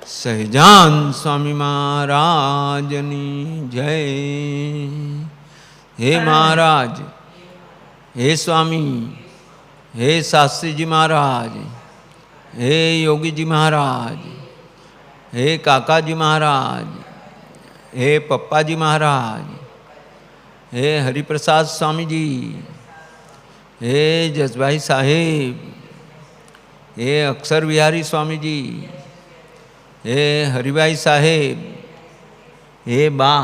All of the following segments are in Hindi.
सहजान स्वामी महाराजनी जय। हे महाराज, हे स्वामी, हे शास्त्री जी महाराज, हे योगी जी महाराज, हे काका जी महाराज, हे पप्पा जी महाराज, हे हरिप्रसाद स्वामी जी, हे जसभाई साहेब, हे अक्षर विहारी स्वामी जी, हे हरिभाई साहेब, हे बा,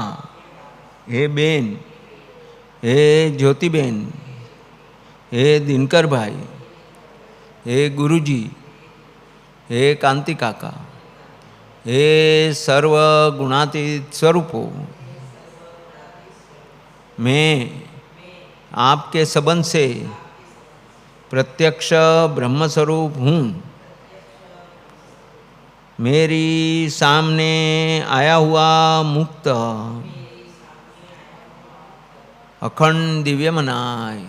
हे बेन, हे ज्योतिबेन, हे दिनकर भाई, हे गुरुजी, हे कांति काका, हे सर्व गुणातीत स्वरूपो, मैं आपके संबंध से प्रत्यक्ष ब्रह्मस्वरूप हूँ। मेरी सामने आया हुआ मुक्त अखंड दिव्य मनाए,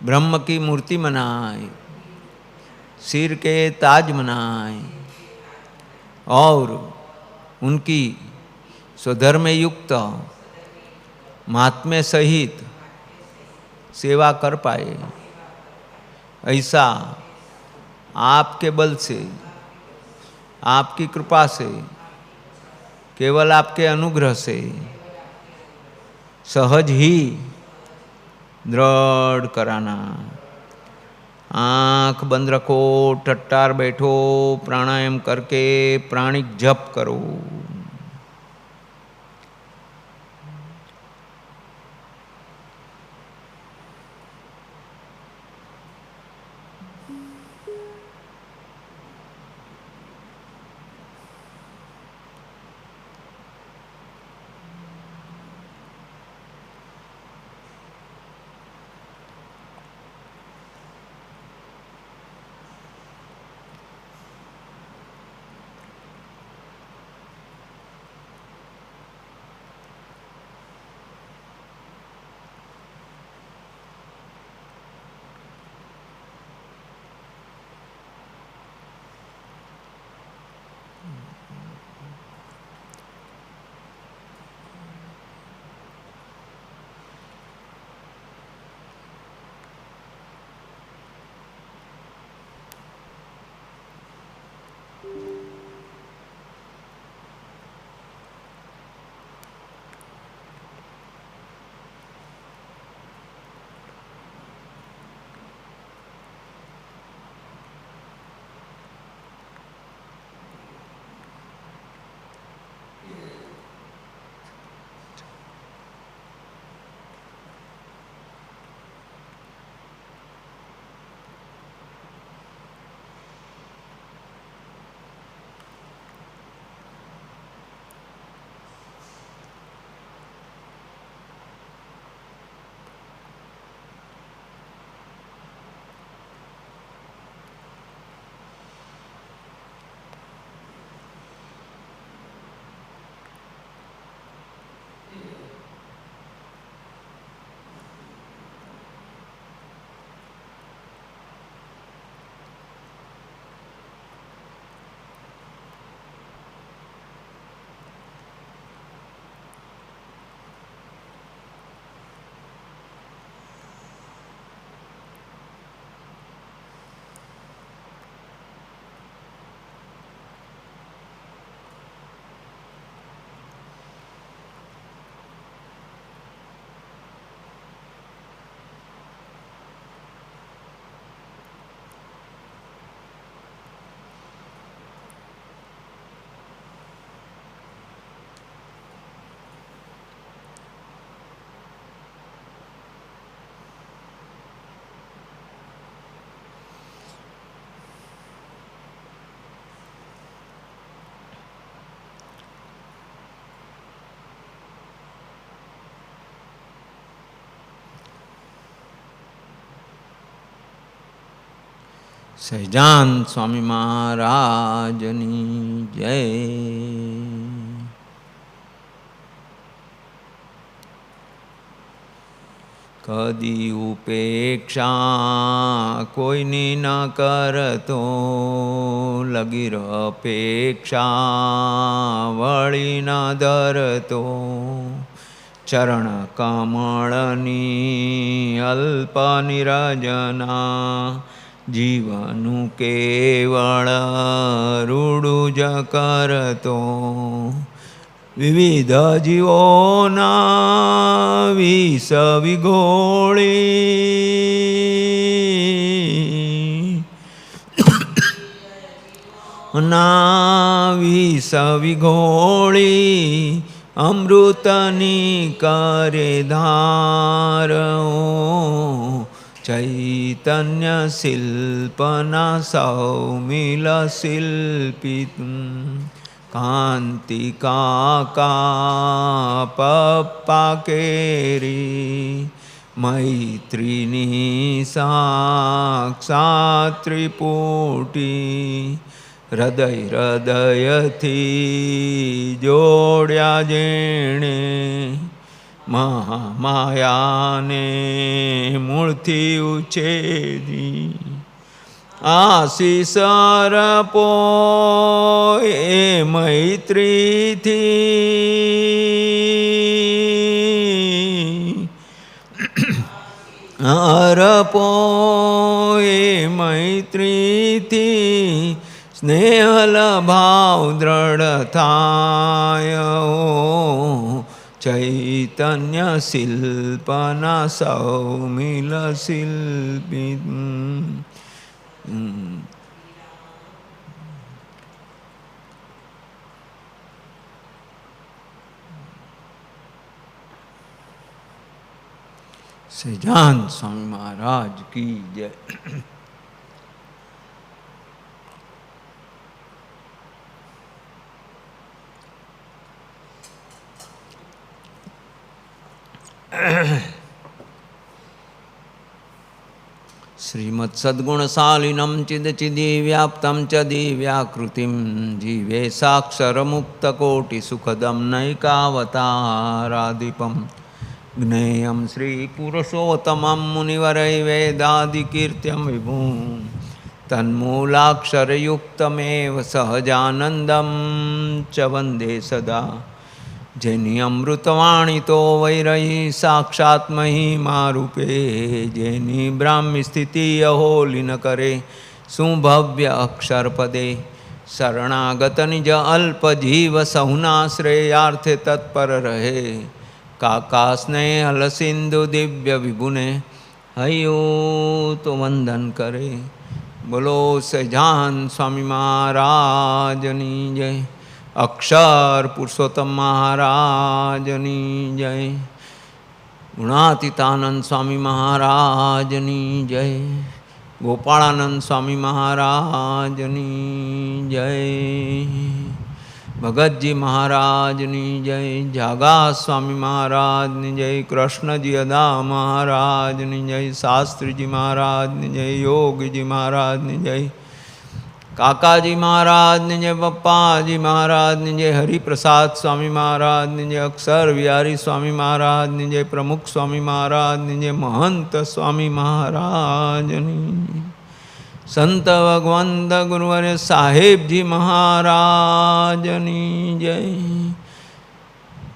ब्रह्म की मूर्ति मनाए, सिर के ताज मनाए और उनकी स्वधर्म युक्त महात्म्य सहित सेवा कर पाए, ऐसा आपके बल से, आपकी कृपा से, केवल आपके अनुग्रह से सहज ही दृढ़ कराना। आँख बंद रखो, टट्टार बैठो, प्राणायाम करके प्राणिक जप करो। સહજાન સ્વામી મહારાજની જય. કદી ઉપેક્ષા કોઈની ન કરતો, લગીર અપેક્ષા વળી ન ધરતો, ચરણ કમળની અલ્પ નિરજના, જીવનું કેવળ રૂડું જ કરતો, વિવિધ જીવોના વિષ વિગોળી, વિષ વિગોળી, અમૃતની કરે ધારો, ચૈતન્ય શિલ્પના સૌમિલ શિલ્પિત, કાંતિ કાકા પપ્પા કેરી, મૈત્રીની સાક્ષાત ત્રિપુટી, હૃદય હૃદયથી જોડ્યા જેણે, મહામાયાને મૂળથી ઉછેરી, આશીષ અર્પો એ મૈત્રીથી, અર્પો એ મૈત્રીથી, સ્નેહલ ભાવ દ્રઢ થાય, ચૈતન્ય શિલ્પના સૌમિલ શિલ્પિત. સહજાન સ્વામી મહારાજ કી જય. શ્રીમદ સદ્ગુણશાલિનમ ચિદચિદી વ્યાપ્તમ ચ દિવ્યાકૃતિમ, જીવે સાક્ષરમુક્તકોટિસુખદમ નૈકાવતારાધિપમ, જ્ઞેયં શ્રીપુરુષોત્તમં મુનિવરૈ વેદાધિકીર્ત્યમ વિભું, તન્મૂલાક્ષરયુક્તમેવ સહજાનંદમ ચ વંદે સદા, જેની અમૃતવાણી તો વૈરહી સાક્ષાત મહિમા રૂપે, જેની બ્રાહ્મી સ્થિતિ અહોલી ન કરે શું ભવ્ય અક્ષરપદે, શરણાગત નિજ અલ્પ જીવ સહુના શ્રેયાર્થે તત્પર રહે, કાકા સ્નેહલ સિંધુ દિવ્ય વિભુને હૈયું તો વંદન કરે. બોલો સહજાન સ્વામી મહારાજની જય. અક્ષર પુરુષોત્તમ મહારાજની જય. ગુણાતીતાનંદ સ્વામી મહારાજની જય. ગોપાળાનંદ સ્વામી મહારાજની જય. ભગતજી મહારાજની જય. જાગા સ્વામી મહારાજની જય. કૃષ્ણજી અદા મહારાજની જય. શાસ્ત્રીજી મહારાજની જય. યોગીજી મહારાજની જય. કાકાજી મહારાજની જય. પપ્પાજી મહારાજની જય. હરિપ્રસાદ સ્વામી મહારાજની જય. અક્ષર વિહારી સ્વામી મહારાજની જય. પ્રમુખ સ્વામી મહારાજની જય. મહંત સ્વામી મહારાજની, સંત ભગવંત ગુરુવર્ય સાહેબજી મહારાજની જય.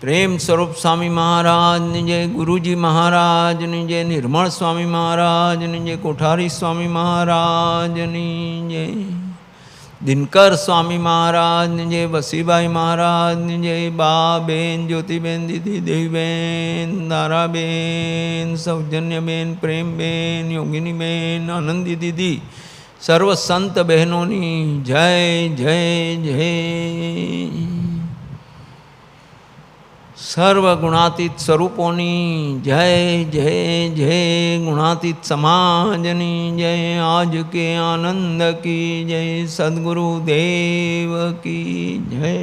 પ્રેમ સ્વરૂપ સ્વામી મહારાજની જય. ગુરુજી મહારાજની જય. નિર્મળ સ્વામી મહારાજની જય. કોઠારી સ્વામી મહારાજની જય. દિનકર સ્વામી મહારાજની જય. વસીભાઈ મહારાજની જય. બા બેન જ્યોતિબેન, દીદી દેવીબેન, દારાબેન, સૌજન્યબેન, પ્રેમબેન, યોગિનીબેન, આનંદી દીદી, સર્વ સંત બહેનોની જય જય જય. સર્વ ગુણાતીત સ્વરૂપોની જય જય જય. ગુણાતીત સમાજની જય. આજ કે આનંદ કી જય. સદગુરુ દેવ કી જય.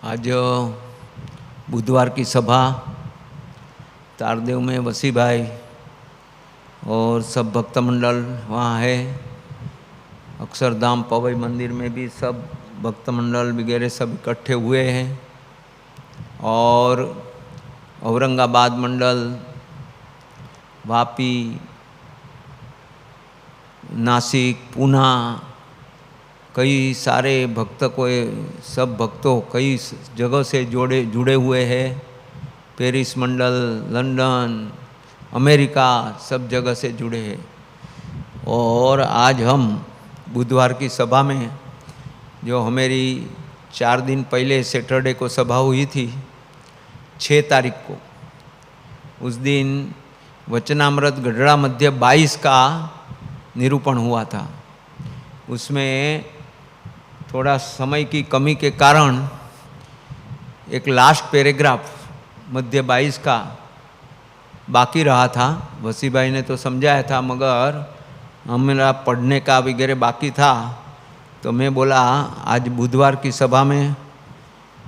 आज बुधवार की सभा तारदेव में वसी भाई और सब भक्त मंडल वहाँ है। अक्षरधाम पवई मंदिर में भी सब भक्त मंडल वगैरह सब इकट्ठे हुए हैं। और औरंगाबाद मंडल, वापी, नासिक, पूना, कई सारे भक्त को सब भक्तों कई जगह से जुड़े हुए हैं। पेरिस मंडल, लंदन, अमेरिका, सब जगह से जुड़े हैं। और आज हम बुधवार की सभा में, जो हमारी 4 दिन पहले सैटरडे को सभा हुई थी 6 तारीख को, उस दिन वचनामृत गढ़ड़ा मध्य 22 का निरूपण हुआ था। उसमें थोड़ा समय की कमी के कारण एक लास्ट पैराग्राफ मध्य 22 का बाकी रहा था। वसी भाई ने तो समझाया था, मगर हमारा पढ़ने का वगैरह बाकी था। तो मैं बोला आज बुधवार की सभा में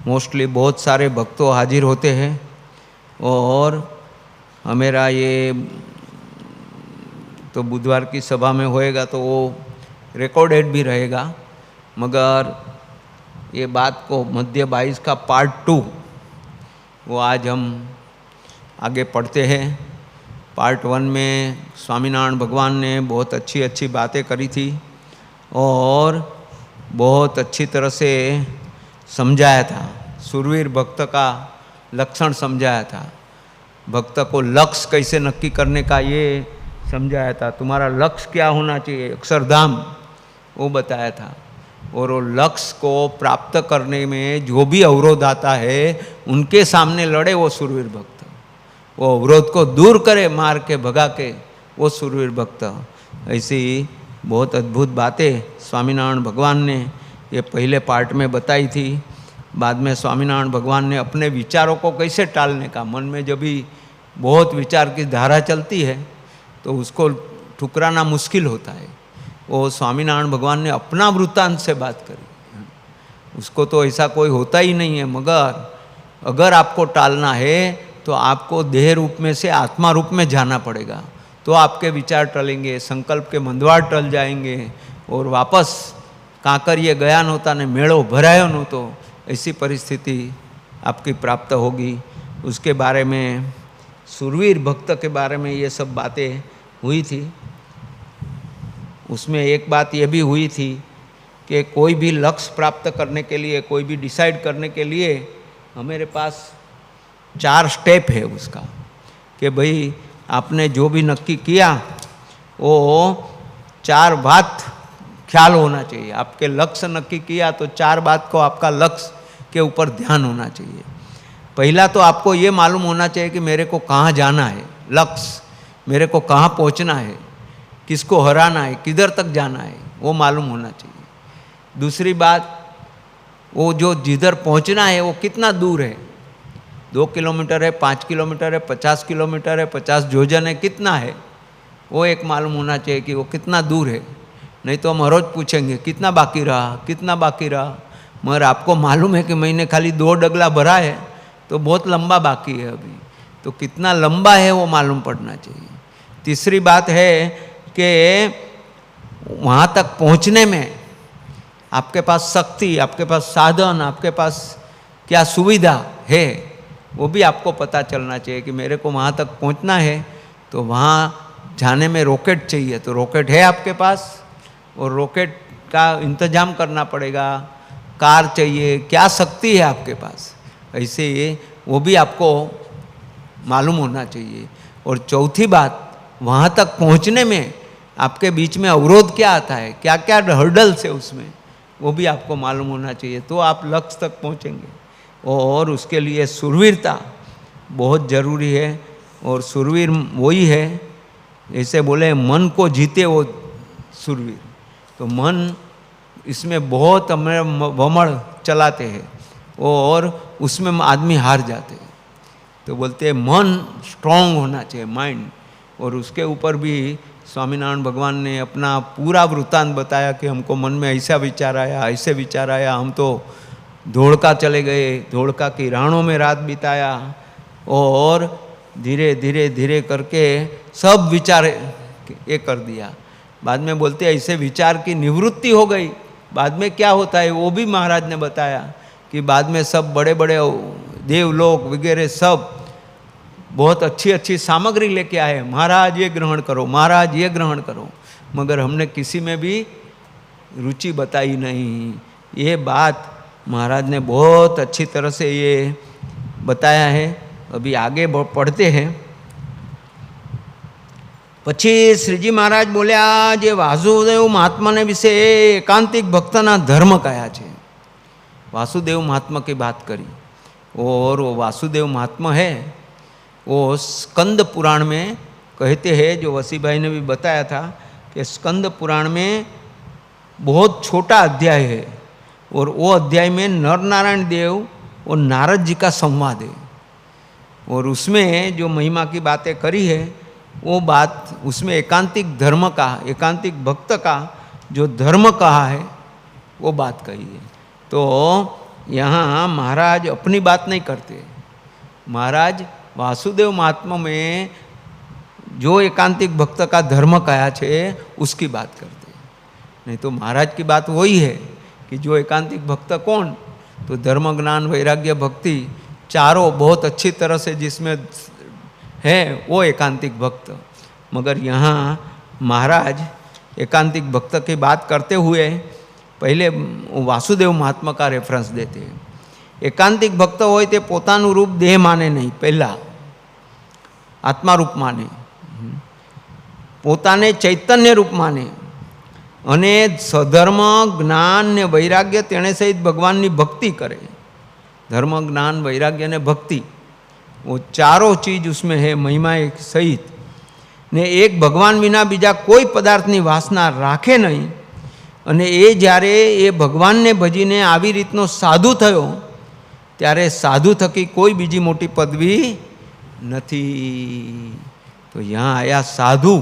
मोस्टली बहुत सारे भक्तों हाजिर होते हैं और हमारा ये तो बुधवार की सभा में होएगा तो वो रिकॉर्डेड भी रहेगा। मगर ये बात को मध्य 22 का पार्ट 2 वो आज हम आगे पढ़ते हैं। पार्ट 1 में स्वामीनारायण भगवान ने बहुत अच्छी अच्छी बातें करी थी और बहुत अच्छी तरह से समझाया था। सुरवीर भक्त का लक्षण समझाया था। भक्त को लक्ष्य कैसे नक्की करने का ये समझाया था। तुम्हारा लक्ष्य क्या होना चाहिए, अक्षरधाम, वो बताया था। और वो लक्ष्य को प्राप्त करने में जो भी अवरोध आता है उनके सामने लड़े वो सुरवीर भक्त, वो अवरोध को दूर करे, मार के भगा के, वो सुरवीर भक्त। ऐसी बहुत अद्भुत बातें स्वामीनारायण भगवान ने ये पहले पार्ट में बताई थी। बाद में स्वामीनारायण भगवान ने अपने विचारों को कैसे टालने का, मन में जब भी बहुत विचार की धारा चलती है तो उसको ठुकराना मुश्किल होता है। वो स्वामीनारायण भगवान ने अपना वृत्तांत से बात करी। उसको तो ऐसा कोई होता ही नहीं है, मगर अगर आपको टालना है तो आपको देह रूप में से आत्मा रूप में जाना पड़ेगा, तो आपके विचार टलेंगे, संकल्प के मंदवार टल जाएंगे और वापस कांकर ये गया नहोता ने मेड़ो भरायो नहोतो, ऐसी परिस्थिति आपकी प्राप्त होगी। उसके बारे में, सुरवीर भक्त के बारे में ये सब बातें हुई थी। उसमें एक बात ये भी हुई थी कि कोई भी लक्ष्य प्राप्त करने के लिए, कोई भी डिसाइड करने के लिए हमारे पास 4 स्टेप है उसका, कि भाई आपने जो भी नक्की किया वो 4 बात ख्याल होना चाहिए। आपके लक्ष्य नक्की किया तो 4 बात को आपका लक्ष्य के ऊपर ध्यान होना चाहिए। पहला तो आपको ये मालूम होना चाहिए कि मेरे को कहाँ जाना है, लक्ष्य मेरे को कहाँ पहुँचना है, किसको हराना है, किधर तक जाना है, वो मालूम होना चाहिए। दूसरी बात, वो जो जिधर पहुँचना है वो कितना दूर है, 2 किलोमीटर है, 5 किलोमीटर है, 50 किलोमीटर है, 50 योजन है, कितना है, वो एक मालूम होना चाहिए कि वो कितना दूर है। नहीं तो हम हर रोज पूछेंगे कितना बाकी रहा, कितना बाकी रहा, मगर आपको मालूम है कि मैंने खाली 2 डगला भरा है तो बहुत लंबा बाकी है अभी, तो कितना लंबा है वो मालूम पड़ना चाहिए। तीसरी बात है कि वहाँ तक पहुँचने में आपके पास शक्ति, आपके पास साधन, आपके पास क्या सुविधा है, वो भी आपको पता चलना चाहिए कि मेरे को वहाँ तक पहुँचना है तो वहाँ जाने में रॉकेट चाहिए, तो रॉकेट है आपके पास, और रॉकेट का इंतजाम करना पड़ेगा। कार चाहिए, क्या शक्ति है आपके पास, ऐसे वो भी आपको मालूम होना चाहिए। और चौथी बात, वहाँ तक पहुँचने में आपके बीच में अवरोध क्या आता है, क्या क्या हर्डल्स है उसमें, वो भी आपको मालूम होना चाहिए, तो आप लक्ष्य तक पहुँचेंगे। और उसके लिए सुरवीरता बहुत ज़रूरी है। और सुरवीर वही है, जैसे बोले मन को जीते वो सुरवीर, तो मन इसमें बहुत हमें वमड़ चलाते हैं और उसमें आदमी हार जाते हैं। तो बोलते हैं मन स्ट्रांग होना चाहिए, माइंड। और उसके ऊपर भी स्वामीनारायण भगवान ने अपना पूरा वृत्तांत बताया कि हमको मन में ऐसा विचार आया, ऐसे विचार आया, हम तो धोड़का चले गए, धोड़का की राणों में रात बिताया और धीरे धीरे धीरे करके सब विचार ये कर दिया। बाद में बोलते ऐसे विचार की निवृत्ति हो गई। बाद में क्या होता है वो भी महाराज ने बताया कि बाद में सब बड़े बड़े देवलोक वगैरह सब बहुत अच्छी अच्छी सामग्री लेके आए, महाराज ये ग्रहण करो, महाराज ये ग्रहण करो, मगर हमने किसी में भी रुचि बताई नहीं। ये बात महाराज ने बहुत अच्छी तरह से ये बताया है। अभी आगे पढ़ते हैं। પછી શ્રીજી મહારાજ બોલ્યા જે વાસુદેવ મહાત્માને વિશે એકાંતિક ભક્તના ધર્મ કયા છે। वासुदेव महात्मा की बात करी और वो वासुदेव महात्मा है वो स्कंद पुराण में कहते हैं, जो वसी भाई ने भी बताया था कि स्कंद पुराण में बहुत छोटा अध्याय है और वो अध्याय में नर नारायण देव और नारद जी का संवाद है और उसमें जो महिमा की बातें करी है वो बात उसमें एकांतिक धर्म का, एकांतिक भक्त का जो धर्म कहा है वो बात कही है। तो यहाँ महाराज अपनी बात नहीं करते, महाराज वासुदेव महात्मा में जो एकांतिक भक्त का धर्म कहा है उसकी बात करते। नहीं तो महाराज की बात वही है कि जो एकांतिक भक्त कौन, तो धर्म ज्ञान वैराग्य भक्ति चारों बहुत अच्छी तरह से जिसमें है वो एकांतिक भक्त। मगर यहाँ महाराज एकांतिक भक्त की बात करते हुए पहले वासुदेव महात्मा का रेफरन्स देते हैं। एकांतिक भक्त होय ते पोतानुं रूप देह माने नहीं, पहला आत्मा रूप माने, पोताने चैतन्य रूप माने अने सधर्म ज्ञान ने वैराग्य तेने सहित भगवान की भक्ति करे। धर्म ज्ञान वैराग्य ने भक्ति वो चारों चीज उसमें है, महिमा एक सहित ने एक भगवान विना बीजा कोई पदार्थनी वासना राखे नहीं અને એ જ્યારે એ ભગવાનને ભજીને આવી રીતનો સાધુ થયો ત્યારે સાધુ થકી કોઈ બીજી મોટી પદવી નથી। तो यहाँ आया साधु,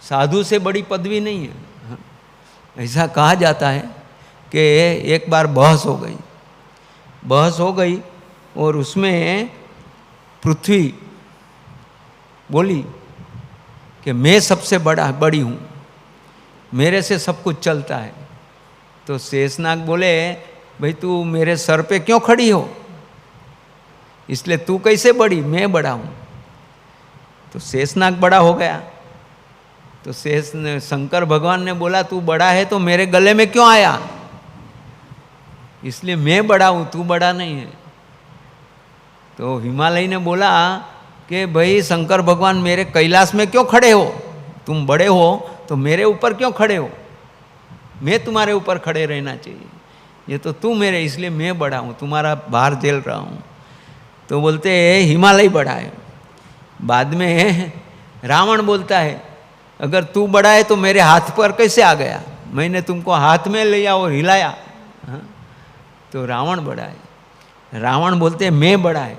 साधु से बड़ी पदवी नहीं है। ऐसा कहा जाता है कि एक बार बहस हो गई और उसमें पृथ्वी बोली कि मैं सबसे बड़ी हूँ, मेरे से सब कुछ चलता है। तो शेषनाग बोले भाई तू मेरे सर पे क्यों खड़ी हो, इसलिए तू कैसे बड़ी, मैं बड़ा हूँ। तो शेषनाग बड़ा हो गया। तो शंकर भगवान ने बोला तू बड़ा है तो मेरे गले में क्यों आया, इसलिए मैं बड़ा हूँ, तू बड़ा नहीं है। तो हिमालय ने बोला कि भाई शंकर भगवान मेरे कैलाश में क्यों खड़े हो, तुम बड़े हो तो मेरे ऊपर क्यों खड़े हो, मैं तुम्हारे ऊपर खड़े रहना चाहिए, ये तो तू मेरे, इसलिए मैं बड़ा हूँ, तुम्हारा भार झेल रहा हूँ। तो बोलते हिमालय बड़ा है। बाद में रावण बोलता है अगर तू बड़ा है तो मेरे हाथ पर कैसे आ गया, मैंने तुमको हाथ में लिया और हिलाया। हाँ? तो रावण बड़ा है। रावण बोलते मैं बड़ा है।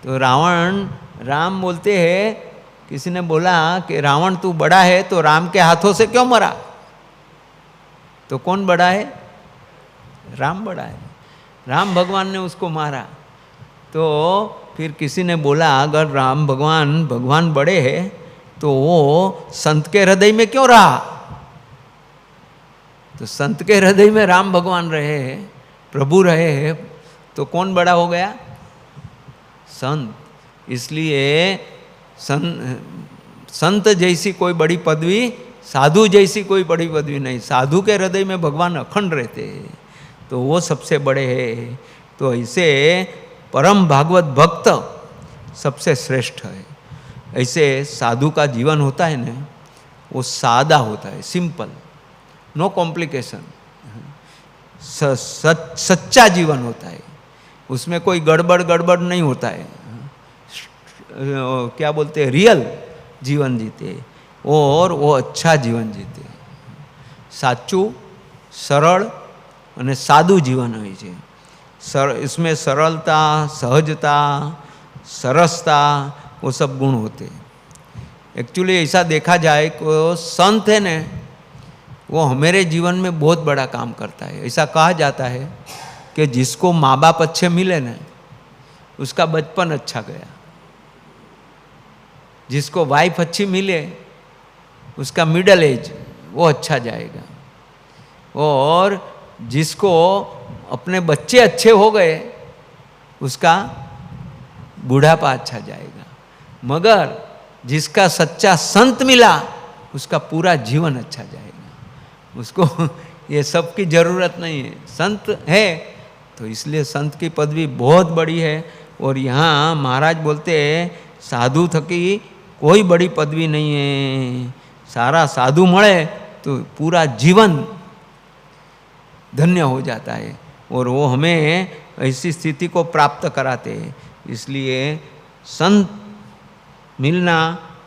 तो राम बोलते हैं, किसी ने बोला कि रावण तू बड़ा है तो राम के हाथों से क्यों मरा, तो कौन बड़ा है, राम बड़ा है, राम भगवान ने उसको मारा। तो फिर किसी ने बोला अगर राम भगवान बड़े हैं तो वो संत के हृदय में क्यों रहा, तो संत के हृदय में राम भगवान रहे हैं, प्रभु रहे हैं, तो कौन बड़ा हो गया, संत। इसलिए संत जैसी कोई बड़ी पदवी, साधु जैसी कोई बड़ी पदवी नहीं। साधु के हृदय में भगवान अखंड रहते हैं तो वो सबसे बड़े हैं। तो ऐसे परम भागवत भक्त सबसे श्रेष्ठ है। ऐसे साधु का जीवन होता है ना, वो सादा होता है, सिंपल, नो कॉम्प्लिकेशन, सच्चा जीवन होता है, उसमें कोई गड़बड़ नहीं होता है। क्या बोलते हैं, रियल जीवन जीते और वो अच्छा जीवन जीते। साचू सरल અને સાદું જીવન હોય છે। इसमें सरलता, सहजता, सरसता वो सब गुण होते। एक्चुअली ऐसा देखा जाए तो संत है ना, वो हमारे जीवन में बहुत बड़ा काम करता है। ऐसा कहा जाता है कि जिसको माँ बाप अच्छे मिले ना उसका बचपन अच्छा गया। जिसको वाइफ अच्छी मिले उसका मिडल एज वो अच्छा जाएगा, और जिसको अपने बच्चे अच्छे हो गए उसका बुढ़ापा अच्छा जाएगा, मगर जिसका सच्चा संत मिला उसका पूरा जीवन अच्छा जाएगा। उसको ये सब की जरूरत नहीं है, संत है तो इसलिए संत की पदवी बहुत बड़ी है। और यहाँ महाराज बोलते हैं साधु थकी कोई बड़ी पदवी नहीं है, सारा साधु मळे तो पूरा जीवन धन्य हो जाता है, और वो हमें ऐसी स्थिति को प्राप्त कराते हैं। इसलिए संत मिलना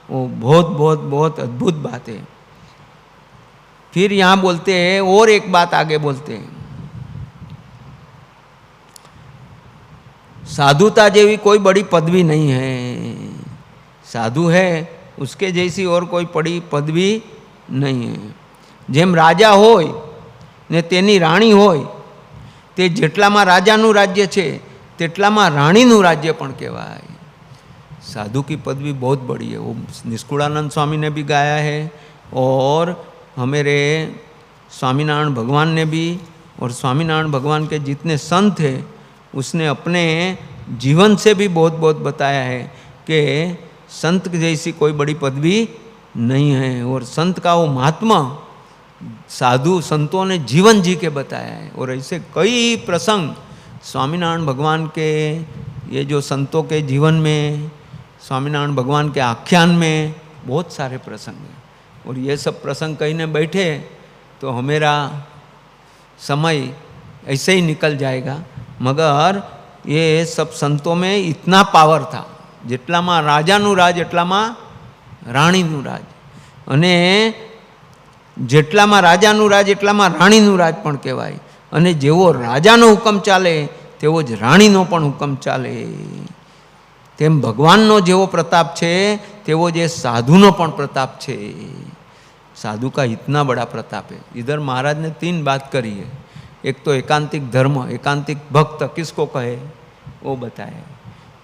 वो बहुत बहुत बहुत अद्भुत बात है। फिर यहाँ बोलते हैं और एक बात आगे बोलते हैं, साधुता जेवी कोई बड़ी पदवी नहीं है, साधु है उसके जैसी और कोई बड़ी पदवी नहीं है। जेम राजा होय ने तेनी राणी होय ते जेटलामां राजानुं राज्य छे तेटलामां राणीनुं राज्य पण कहेवाय। साधु की पदवी बहुत बड़ी है, वो निष्कुलानंद स्वामी ने भी गाया है और हमारे स्वामीनारायण भगवान ने भी, और स्वामीनारायण भगवान के जितने संत हैं उसने अपने जीवन से भी बहुत बहुत बताया है कि संत जैसी कोई बड़ी पदवी नहीं है। और संत का वो महात्मा साधु संतों ने जीवन जी के बताया है। और ऐसे कई प्रसंग स्वामीनारायण भगवान के ये जो संतों के जीवन में, स्वामीनारायण भगवान के आख्यान में बहुत सारे प्रसंग हैं। और ये सब प्रसंग कहीं न बैठे तो हमारा समय ऐसे ही निकल जाएगा, मगर ये सब संतों में इतना पावर था, जेटलामां राजानुं राज एटलामां राणीनुं राज, अने जेटलामां राजानुं राज एटलामां राणीनुं राज पण कहेवाय। अने जेवो राजानो हुकम चाले तेवो ज राणीनो पण हुकम चाले। तेम भगवाननो जेवो प्रताप छे तेवो जे साधुनो पण प्रताप छे। साधु का इतना बड़ा प्रताप है। इधर महाराज ने 3 बात करी है, एक तो एकांतिक धर्म, एकांतिक भक्त किसको कहे वो बताया।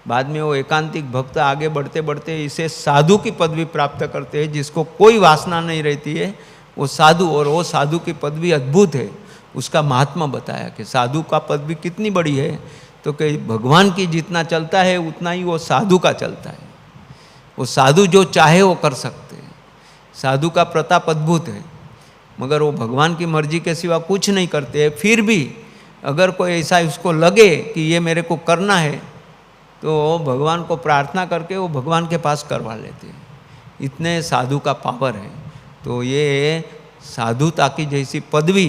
बाद में वो एकांतिक भक्त आगे बढ़ते बढ़ते इसे साधु की पदवी प्राप्त करते हैं, जिसको कोई वासना नहीं रहती है वो साधु। और वो साधु की पदवी अद्भुत है, उसका महात्मा बताया कि साधु का पदवी कितनी बड़ी है, तो कि भगवान की जितना चलता है उतना ही वो साधु का चलता है। वो साधु जो चाहे वो कर सकते हैं। साधु का प्रताप अद्भुत है, मगर वो भगवान की मर्जी के सिवा कुछ नहीं करते हैं। फिर भी अगर कोई ऐसा उसको लगे कि ये मेरे को करना है तो भगवान को प्रार्थना करके वो भगवान के पास करवा लेते हैं। इतने साधु का पावर है। तो ये साधुता की जैसी पदवी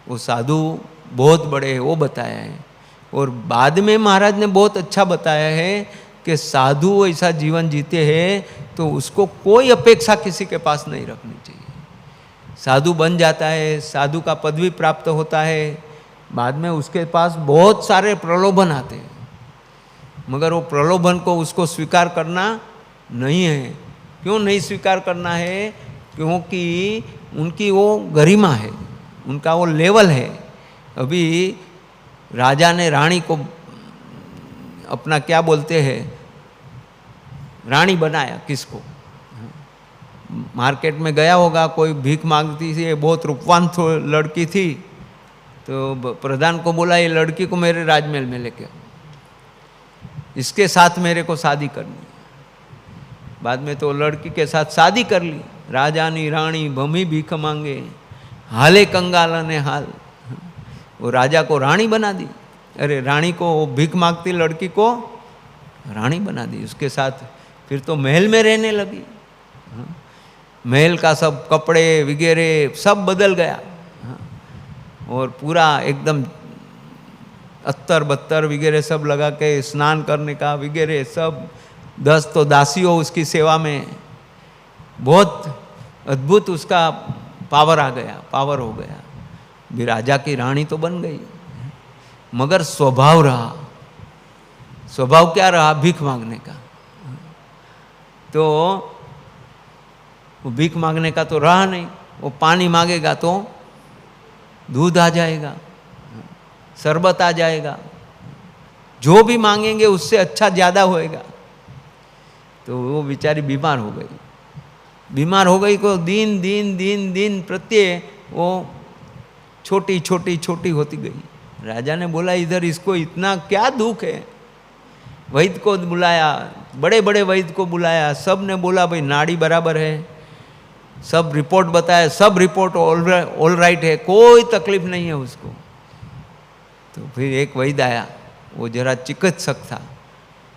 वो साधु बहुत बड़े है वो बताया है। और बाद में महाराज ने बहुत अच्छा बताया है कि साधु ऐसा जीवन जीते हैं तो उसको कोई अपेक्षा किसी के पास नहीं रखनी चाहिए। साधु बन जाता है, साधु का पदवी प्राप्त होता है, बाद में उसके पास बहुत सारे प्रलोभन आते हैं, मगर वो प्रलोभन को उसको स्वीकार करना नहीं है। क्यों नहीं स्वीकार करना है? क्योंकि उनकी वो गरिमा है, उनका वो लेवल है। अभी राजा ने रानी को अपना क्या बोलते हैं रानी बनाया, किसको? मार्केट में गया होगा, कोई भीख मांगती थी, बहुत रूपवान लड़की थी, तो प्रधान को बोला ये लड़की को मेरे राजमहल में लेके, इसके साथ मेरे को शादी करनी। बाद में तो लड़की के साथ शादी कर ली। राजा नी रानी भमी भीख मांगे, हाले कंगाल ने हाल। वो राजा को रानी बना दी, अरे रानी को भीख मांगती लड़की को रानी बना दी। उसके साथ फिर तो महल में रहने लगी। महल का सब कपड़े वगैरह सब बदल गया, और पूरा एकदम अत्तर बत्तर वगैरह सब लगा के स्नान करने का वगैरह सब, 10 तो दासियों उसकी सेवा में। बहुत अद्भुत उसका पावर आ गया, पावर हो गया। भी राजा की रानी तो बन गई, मगर स्वभाव रहा। स्वभाव क्या रहा? भीख मांगने का। तो वो भीख मांगने का तो रहा नहीं। वो पानी मांगेगा तो दूध आ जाएगा, शरबत आ जाएगा, जो भी मांगेंगे उससे अच्छा ज़्यादा होएगा। तो वो बेचारी बीमार हो गई। बीमार हो गई को दिन दिन दिन दिन प्रत्येह वो छोटी छोटी छोटी होती गई। राजा ने बोला इधर इसको इतना क्या दुख है। वैद्य को बुलाया, बड़े बड़े वैद्य को बुलाया, सब ने बोला भाई नाड़ी बराबर है, सब रिपोर्ट बताया, सब रिपोर्ट ऑल राइट है, कोई तकलीफ नहीं है उसको। तो फिर एक वैद्य आया, वो जरा चिकित्सक था,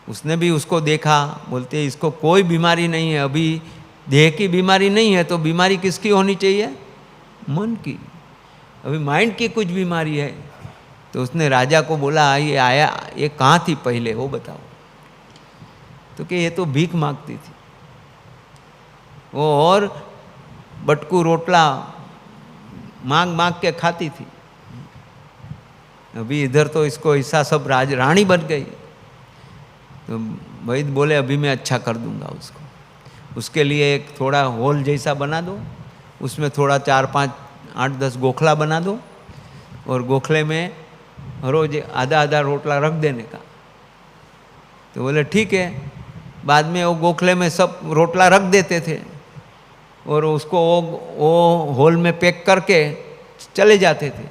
उसने भी उसको देखा, बोलते इसको कोई बीमारी नहीं है, अभी देह की बीमारी नहीं है तो बीमारी किसकी होनी चाहिए? मन की। अभी माइंड की कुछ बीमारी है। तो उसने राजा को बोला ये आया, ये कहाँ थी पहले वो बताओ। तो कि ये तो भीख मांगती थी, वो और बटकू रोटला मांग मांग के खाती थी। अभी इधर तो इसको ऐसा सब रानी बन गई। तो वैद्य बोले अभी मैं अच्छा कर दूंगा उसको, उसके लिए एक थोड़ा हॉल जैसा बना दो, उसमें थोड़ा 4 5 8 10 गोखला बना दो और गोखले में रोज आधा आधा रोटला रख देने का। तो बोले ठीक है। बाद में वो गोखले में सब रोटला रख देते थे और उसको वो हॉल में पैक करके चले जाते थे।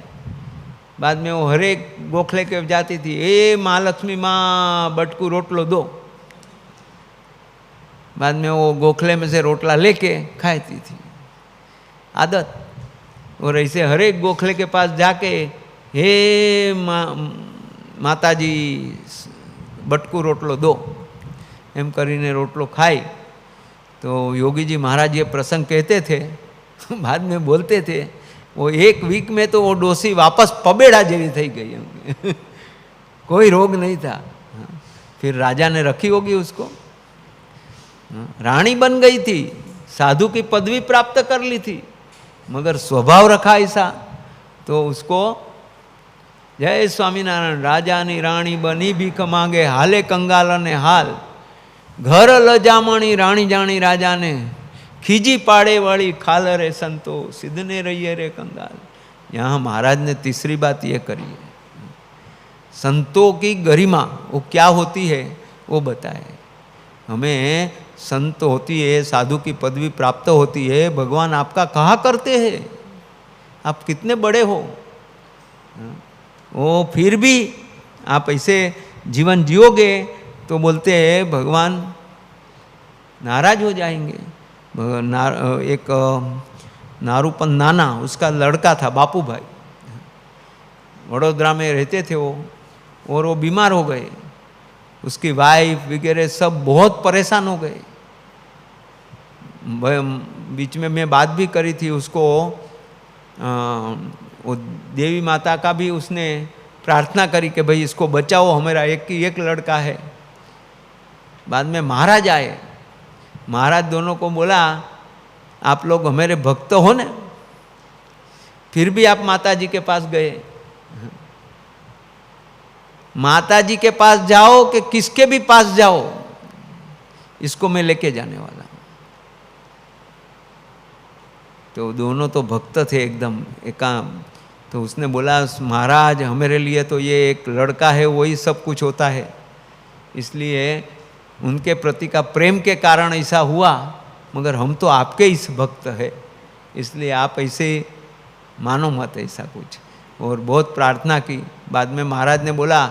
बाद में वो हर एक गोखले के जाती थी, ए महालक्ष्मी माँ बटकू रोटलो दो। बाद में वो गोखले में से रोटला लेके खाती थी, आदत। और ऐसे हर एक गोखले के पास जाके हे माताजी बटकू रोटलो दो एम करीने रोटलो खाई। तो योगी जी महाराज ये प्रसंग कहते थे, बाद में बोलते थे वो 1 वीक में तो वो डोसी वापस पबेड़ा जेवी थी गई कोई रोग नहीं था। फिर राजा ने रखी होगी उसको, रानी बन गई थी, साधु की पदवी प्राप्त कर ली थी, मगर स्वभाव रखा ऐसा। तो उसको जय स्वामीनारायण, राजा नी रानी बनी भीख मांगे, हाले कंगाल ने हाल, घर लजामणी रानी जानी राजा ने, खीजी पाड़े वाली खाल रे संतो, सिद्धने रहिए रे कंगाल। यहाँ महाराज ने तीसरी बात ये करी है, संतों की गरिमा वो क्या होती है वो बताए हमें। संत होती है, साधु की पदवी प्राप्त होती है, भगवान आपका कहा करते हैं, आप कितने बड़े हो, वो फिर भी आप ऐसे जीवन जियोगे तो बोलते हैं भगवान नाराज हो जाएंगे। एक नारूपन नाना उसका लड़का था बापू भाई, वडोदरा में रहते थे वो, और वो बीमार हो गए, उसकी वाइफ वगैरह सब बहुत परेशान हो गए। बीच में मैं बात भी करी थी उसको, वो देवी माता का भी उसने प्रार्थना करी कि भाई इसको बचाओ, हमारा एक लड़का है। बाद में महाराज आए, महाराज दोनों को बोला आप लोग हमारे भक्त हो ना, फिर भी आप माता जी के पास गए। माता जी के पास जाओ कि किसके भी पास जाओ, इसको मैं लेके जाने वाला हूं। तो दोनों तो भक्त थे एकदम एकाम। तो उसने बोला महाराज हमारे लिए तो ये एक लड़का है वही सब कुछ होता है, इसलिए उनके प्रति का प्रेम के कारण ऐसा हुआ, मगर हम तो आपके इस भक्त है, इसलिए आप ऐसे मानो मत ऐसा कुछ। और बहुत प्रार्थना की। बाद में महाराज ने बोला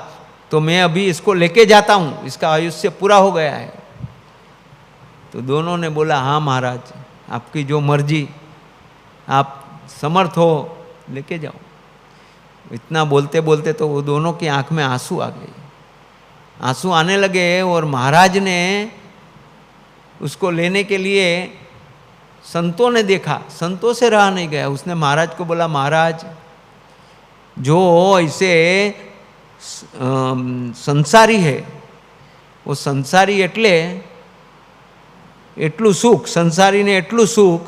तो मैं अभी इसको लेके जाता हूँ, इसका आयुष्य पूरा हो गया है। तो दोनों ने बोला हाँ महाराज आपकी जो मर्जी, आप समर्थ हो लेके जाओ। इतना बोलते बोलते तो वो दोनों की आंख में आंसू आ गए, आंसू आने लगे। और महाराज ने उसको लेने के लिए संतों ने देखा, संतों से रहा नहीं गया। उसने महाराज को बोला महाराज जो ऐसे संसारी है, वो संसारी એટલું સુખ, સંસારીને એટલું સુખ,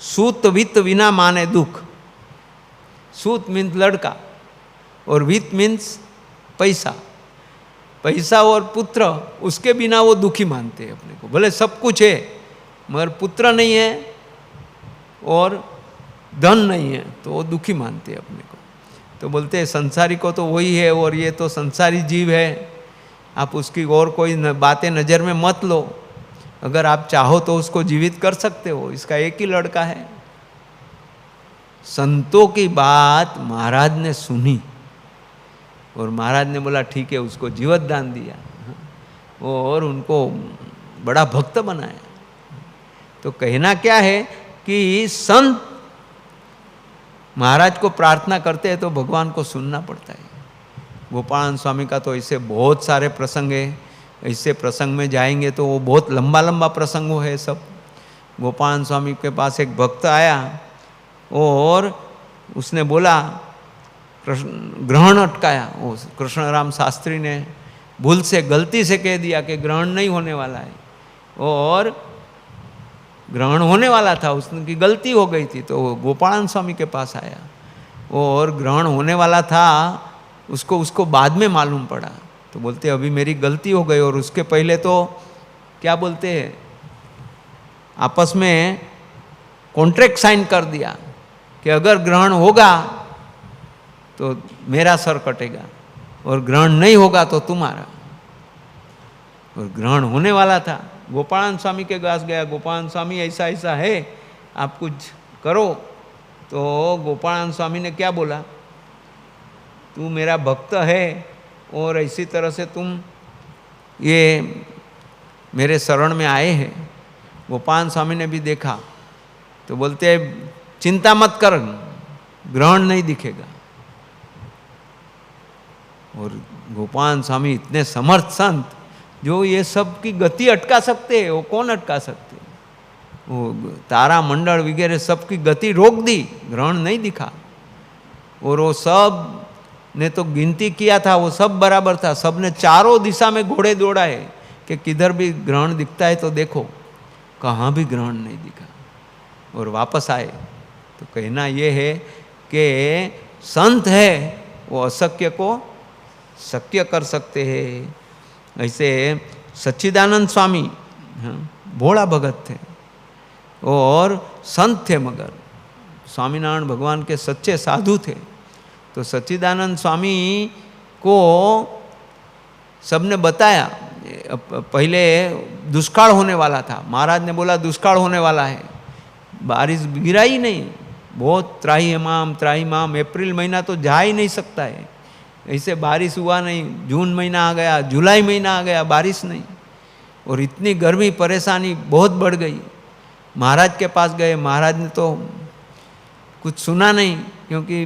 सूत वित्त विना माने दुख। सूत मीन्स लड़का और वित्त मीन्स पैसा, पैसा और पुत्र, उसके बिना वो दुखी मानते हैं अपने को। भले सब कुछ है मगर पुत्र नहीं है और धन नहीं है तो वो दुखी मानते हैं अपने को। तो बोलते हैं संसारी को तो वही है और ये तो संसारी जीव है, आप उसकी और कोई बातें नज़र में मत लो। अगर आप चाहो तो उसको जीवित कर सकते हो। इसका एक ही लड़का है। संतों की बात महाराज ने सुनी और महाराज ने बोला ठीक है, उसको जीवत दान दिया और उनको बड़ा भक्त बनाया। तो कहना क्या है कि संत महाराज को प्रार्थना करते हैं तो भगवान को सुनना पड़ता है। गोपाल स्वामी का तो ऐसे बहुत सारे प्रसंग है। ऐसे प्रसंग में जाएंगे तो वो बहुत लंबा लंबा प्रसंग है सब। गोपाल स्वामी के पास एक भक्त आया और उसने बोला, ग्रहण अटकाया। वो कृष्णराम शास्त्री ने भूल से गलती से कह दिया कि ग्रहण नहीं होने वाला है, और ग्रहण होने वाला था, उसकी गलती हो गई थी। तो गोपाल स्वामी के पास आया और ग्रहण होने वाला था, उसको बाद में मालूम पड़ा। तो बोलते अभी मेरी गलती हो गई। और उसके पहले तो क्या बोलते हैं, आपस में कॉन्ट्रैक्ट साइन कर दिया कि अगर ग्रहण होगा तो मेरा सर कटेगा और ग्रहण नहीं होगा तो तुम्हारा। और ग्रहण होने वाला था। गोपाल स्वामी के पास गया, गोपाल स्वामी ऐसा ऐसा है, आप कुछ करो। तो गोपाल स्वामी ने क्या बोला, तू मेरा भक्त है और इसी तरह से तुम ये मेरे शरण में आए हैं। गोपाल स्वामी ने भी देखा तो बोलते चिंता मत कर, ग्रहण नहीं दिखेगा। और गोपाल स्वामी इतने समर्थ संत जो ये सब की गति अटका सकते हैं, वो कौन अटका सकते हैं? वो तारा मंडल वगैरह सब की गति रोक दी, ग्रहण नहीं दिखा। और वो सब ने तो गिनती किया था, वो सब बराबर था। सब ने चारों दिशा में घोड़े दौड़ाए कि किधर भी ग्रहण दिखता है तो देखो, कहाँ भी ग्रहण नहीं दिखा। और वापस आए। तो कहना ये है कि संत है वो अशक्य को शक्य कर सकते हैं। ऐसे सच्चिदानंद स्वामी भोला भगत थे और संत थे, मगर स्वामीनारायण भगवान के सच्चे साधु थे। तो सच्चिदानंद स्वामी को सबने बताया, पहले दुष्काल होने वाला था। महाराज ने बोला दुष्काल होने वाला है, बारिश गिरा ही नहीं, बहुत त्राही माम, अप्रैल महीना तो जा ही नहीं सकता है, ऐसे बारिश हुआ नहीं। जून महीना आ गया, जुलाई महीना आ गया, बारिश नहीं। और इतनी गर्मी परेशानी बहुत बढ़ गई। महाराज के पास गए, महाराज ने तो कुछ सुना नहीं, क्योंकि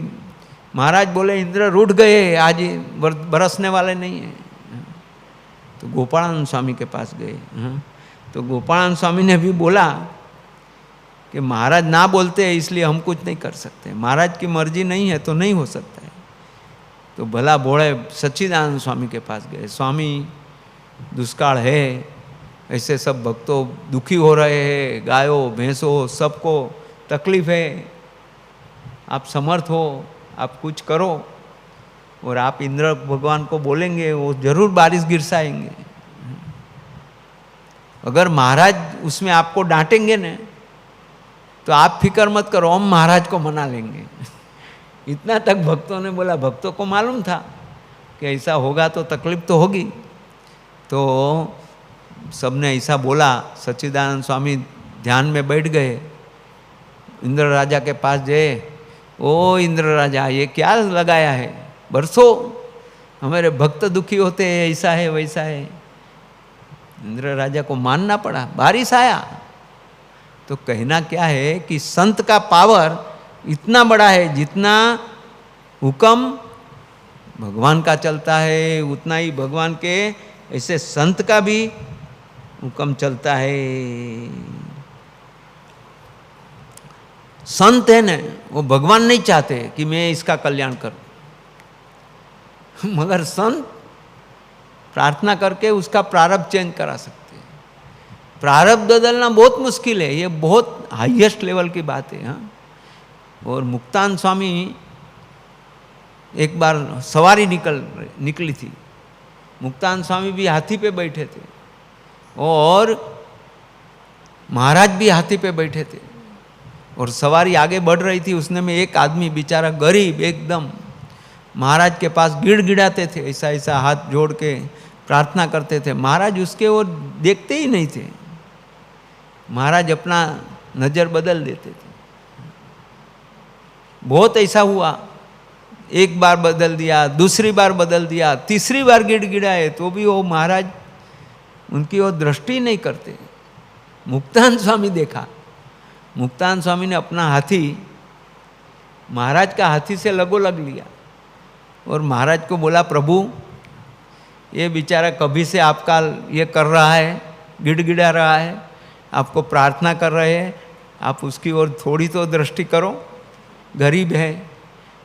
महाराज बोले इंद्र रूठ गए, आज बरसने वाले नहीं है। तो गोपाल स्वामी के पास गए। तो गोपाल स्वामी ने भी बोला कि महाराज ना बोलते हैं इसलिए हम कुछ नहीं कर सकते, महाराज की मर्जी नहीं है तो नहीं हो सकता है। तो भला बोले सच्चिदानंद स्वामी के पास गए, स्वामी दुष्काल है, ऐसे सब भक्तों दुखी हो रहे हैं, गायों भैंसों सबको तकलीफ है, आप समर्थ हो, आप कुछ करो। और आप इंद्र भगवान को बोलेंगे वो जरूर बारिश गिरसाएंगे। अगर महाराज उसमें आपको डांटेंगे न तो आप फिक्र मत करो, हम महाराज को मना लेंगे। इतना तक भक्तों ने बोला। भक्तों को मालूम था कि ऐसा होगा तो तकलीफ तो होगी। तो सबने ऐसा बोला। सच्चिदानंद स्वामी ध्यान में बैठ गए, इंद्र राजा के पास गए। ओ इंद्र राजा, ये क्या लगाया है, बरसों हमारे भक्त दुखी होते हैं, ऐसा है वैसा है। इंद्र राजा को मानना पड़ा, बारिश आया। तो कहना क्या है कि संत का पावर इतना बड़ा है, जितना हुक्म भगवान का चलता है उतना ही भगवान के ऐसे संत का भी हुक्म चलता है। संत है न, वो भगवान नहीं चाहते कि मैं इसका कल्याण करूं, मगर संत प्रार्थना करके उसका प्रारब्ध चेंज करा सकते हैं। प्रारब्ध बदलना बहुत मुश्किल है, ये बहुत हाईएस्ट लेवल की बात है। हाँ, और मुक्तान स्वामी एक बार सवारी निकली थी। मुक्तान स्वामी भी हाथी पे बैठे थे और महाराज भी हाथी पे बैठे थे और सवारी आगे बढ़ रही थी। उसने में एक आदमी बेचारा गरीब एकदम महाराज के पास गिड़गिड़ाते थे, ऐसा ऐसा हाथ जोड़ के प्रार्थना करते थे। महाराज उसके ओर देखते ही नहीं थे। महाराज अपना नज़र बदल देते थे। बहुत ऐसा हुआ, एक बार बदल दिया, दूसरी बार बदल दिया, तीसरी बार गिड़गिड़ाए तो भी वो महाराज उनकी वो दृष्टि नहीं करते। मुक्तानंद स्वामी देखा, मुक्तानंद स्वामी ने अपना हाथी महाराज का हाथी से लगोलग लिया और महाराज को बोला, प्रभु ये बेचारा कभी से आपका ये कर रहा है, गिड़गिड़ा रहा है, आपको प्रार्थना कर रहे हैं, आप उसकी ओर थोड़ी तो दृष्टि करो, गरीब है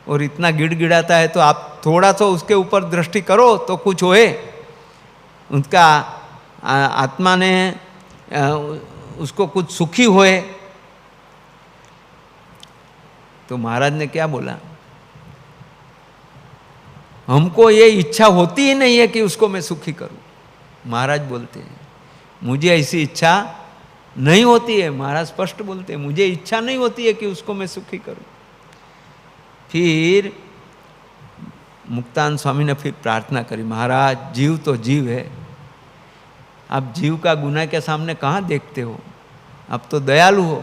और इतना गिड़गिड़ाता है, तो आप थोड़ा तो उसके ऊपर दृष्टि करो तो कुछ होए, उनका आत्मा ने उसको कुछ सुखी होए। तो महाराज ने क्या बोला, हमको ये इच्छा होती ही नहीं है कि उसको मैं सुखी करूं। महाराज बोलते हैं मुझे ऐसी इच्छा नहीं होती है। महाराज स्पष्ट बोलते हैं मुझे इच्छा नहीं होती है कि उसको मैं सुखी करूं। फिर मुक्तानंद स्वामी ने फिर प्रार्थना करी, महाराज जीव तो जीव है, आप जीव का गुनाह के सामने कहाँ देखते हो, आप तो दयालु हो,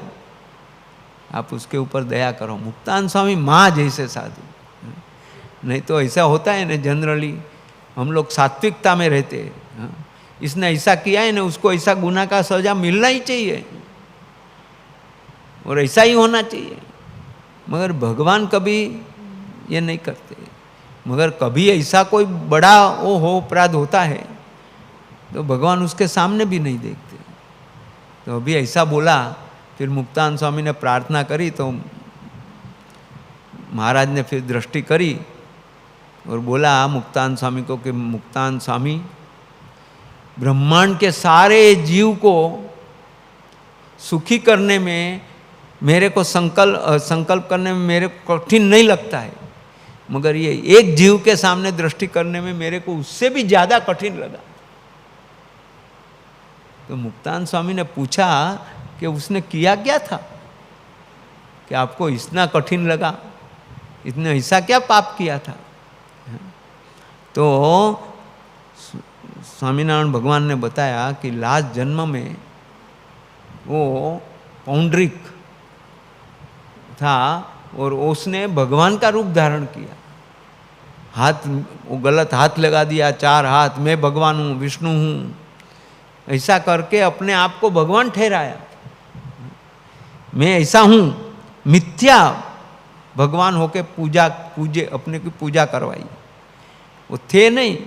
आप उसके ऊपर दया करो। मुक्तानंद स्वामी माँ जैसे साधु, नहीं तो ऐसा होता है ना, जनरली हम लोग सात्विकता में रहते हैं, इसने ऐसा किया है ना, उसको ऐसा गुनाह का सजा मिलना ही चाहिए और ऐसा ही होना चाहिए। मगर भगवान कभी ये नहीं करते। मगर कभी ऐसा कोई बड़ा वो हो अपराध होता है तो भगवान उसके सामने भी नहीं देखते। तो अभी ऐसा बोला, फिर मुक्तानंद स्वामी ने प्रार्थना करी तो महाराज ने फिर दृष्टि करी और बोला मुक्तानंद स्वामी को कि मुक्तानंद स्वामी, ब्रह्मांड के सारे जीव को सुखी करने में मेरे को संकल्प करने में मेरे को कठिन नहीं लगता है, मगर ये एक जीव के सामने दृष्टि करने में मेरे को उससे भी ज़्यादा कठिन लगा। तो मुक्तानंद स्वामी ने पूछा कि उसने किया क्या था कि आपको इतना कठिन लगा, इसने ऐसा क्या पाप किया था। तो स्वामीनारायण भगवान ने बताया कि लास्ट जन्म में वो पौंड्रिक था और उसने भगवान का रूप धारण किया, हाथ वो गलत हाथ लगा दिया, 4 हाथ, मैं भगवान हूँ, विष्णु हूँ, ऐसा करके अपने आप को भगवान ठहराया। मैं ऐसा हूँ, मिथ्या भगवान होके पूजे अपने की पूजा करवाई, वो थे नहीं,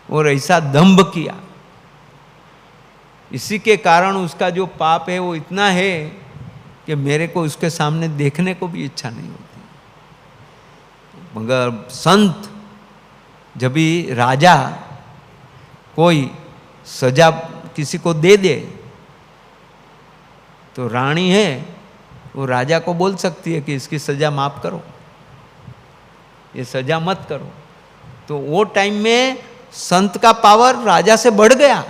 और ऐसा दंभ किया। इसी के कारण उसका जो पाप है वो इतना है कि मेरे को उसके सामने देखने को भी इच्छा नहीं होती। मगर संत, जब भी राजा कोई सजा किसी को दे दे तो रानी है वो राजा को बोल सकती है कि इसकी सजा माफ करो, ये सजा मत करो। तो वो टाइम में संत का पावर राजा से बढ़ गया,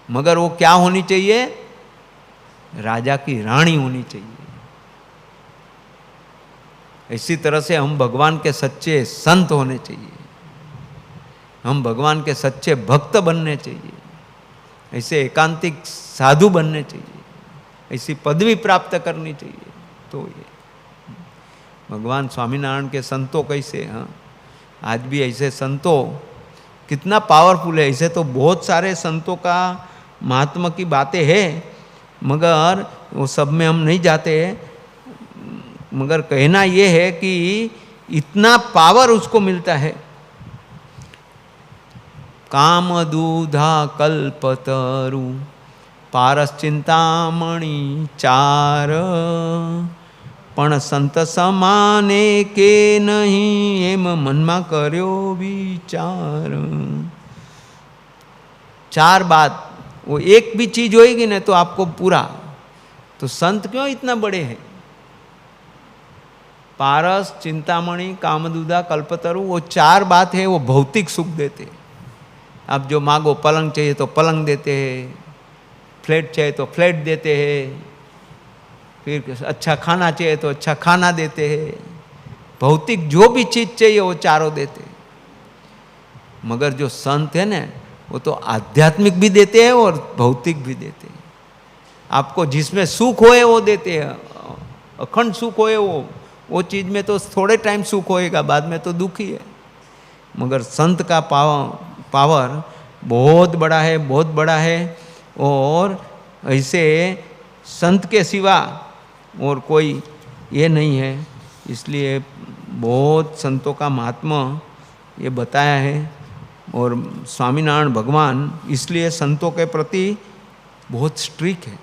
मगर वो क्या होनी चाहिए, राजा की रानी होनी चाहिए। इसी तरह से हम भगवान के सच्चे संत होने चाहिए, हम भगवान के सच्चे भक्त बनने चाहिए, ऐसे एकांतिक साधु बनने चाहिए, ऐसी पदवी प्राप्त करनी चाहिए। तो ये भगवान स्वामीनारायण के संतों कैसे, हाँ आज भी ऐसे संतों कितना पावरफुल है। ऐसे तो बहुत सारे संतों का महात्मा की बातें हैं, मगर वो सब में हम नहीं जाते हैं। मगर कहना ये है कि इतना पावर उसको मिलता है। काम दूधा कल्पतरु पारस चिंतामणि चार, पण संत समाने के नहीं एम मनमा कर्यो विचार। 4 बात, वो एक भी चीज होएगी ना तो आपको पूरा। तो संत क्यों इतना बड़े हैं? पारस, चिंतामणि, कामदूधा, कल्पतरु, वो 4 बात है, वो भौतिक सुख देते। आप जो मांगो, पलंग चाहिए तो पलंग देते हैं, फ्लैट चाहिए तो फ्लैट देते हैं, फिर अच्छा खाना चाहिए तो अच्छा खाना देते हैं, भौतिक जो भी चीज़ चाहिए वो चारों देते हैं। मगर जो संत है ना, वो तो आध्यात्मिक भी देते हैं और भौतिक भी देते हैं। आपको जिसमें सुख होए वो देते हैं, अखंड सुख होए वो चीज़ में तो थोड़े टाइम सुख होएगा, बाद में तो दुख ही है। मगर संत का पावर बहुत बड़ा है, बहुत बड़ा है। और ऐसे संत के सिवा और कोई ये नहीं है। इसलिए बहुत संतों का महात्मा ये बताया है। और स्वामीनारायण भगवान इसलिए संतों के प्रति बहुत स्ट्रिक्ट है।